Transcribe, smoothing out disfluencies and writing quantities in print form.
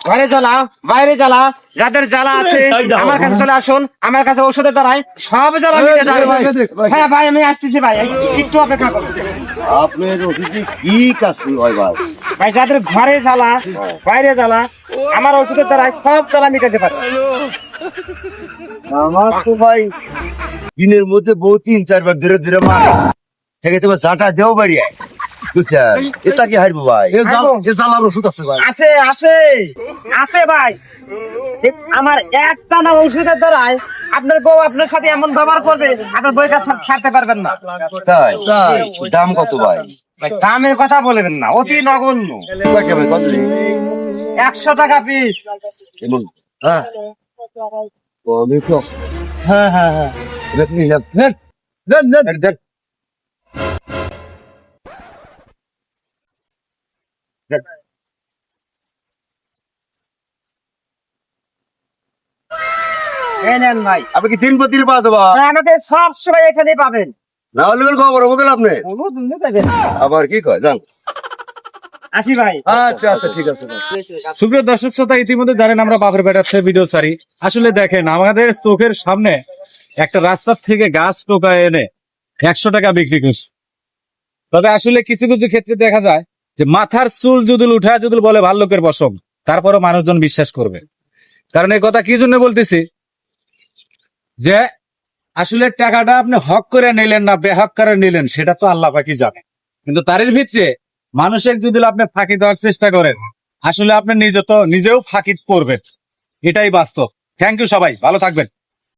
ঘরে জ্বালা, বাইরে জ্বালা, যাদের জ্বালা আছে আমার কাছে চলে আসুন। আমার কাছে ঔষধের দ্বারাই সব জ্বালা মিটে যাবে। হ্যাঁ ভাই, আমি আসতেছি ভাই, একটু অপেক্ষা করুন। আপনার ওষুধে কি কাজ হয় ভাই? ভাই যাদের ঘরে জ্বালা, বাইরে জ্বালা, আমার ওষুধের দ্বারাই সব জ্বালা মিটাতে পারে। আমার তো ভাই দিনের মধ্যে বহু 3-4 বার ধরে ধরে মারে থেকে তোমার ঝাঁটা দেও বাড়িয়ে বুঝছেন? এটা কি হারবো ভাই? এ জ্বালার ওষুধ আছে ভাই? আছে আছে আছে ভাই। আমার একটা না ঔষধের দ্বারাই আপনার বউ আপনার সাথে এমন ব্যবহার করবে, আপনার বই কাছে ছাড়তে পারবেন না। তাই তাই দাম কত ভাই? ভাই দামের কথা বলবেন না, অতি নগণ্য। কয়টা ভাই কতলি? 100 টাকা পিস। এমন হ্যাঁ আমি তো হ্যাঁ হ্যাঁ হ্যাঁ দেখ নি দেখ দেখ দেখ দেখ দেখ এই নেন ভাই, আপনি কি 3 প্রতির পাওয়া দেবা? আমাকে সব সময় এখানে পাবেন। না হলে খবর হবো কেন আপনি? আবার কি কয় জান? আসি ভাই। আচ্ছা আচ্ছা ঠিক আছে ভাই। সুপ্রিয় দর্শক শ্রোতা, ইতিমধ্যে জানেন আমরা বাপের বেটার ভিডিও ছাড়ি। আসলে দেখেন, আমাদের চোখের সামনে একটা রাস্তার থেকে গাছ টোকায় এনে 100 টাকা বিক্রি করছে। তবে আসলে কিছু কিছু ক্ষেত্রে দেখা যায় যে মাথার চুল যদি উঠায় যদি বলে ভাল্লুকের পশম, তারপরও মানুষজন বিশ্বাস করবে। কারণ এই কথা কি জন্য বলতেছি, যে আসলে টাকাটা আপনি হক করে নিলেন না বেহক করে নিলেন সেটা তো আল্লাহ পাকই জানে। কিন্তু তারের ভিতরে মানুষের যদি আপনি ফাঁকি দেওয়ার চেষ্টা করেন, আসলে আপনি নিজেও ফাঁকি করবেন। এটাই বাস্তব। থ্যাংক ইউ, সবাই ভালো থাকবেন।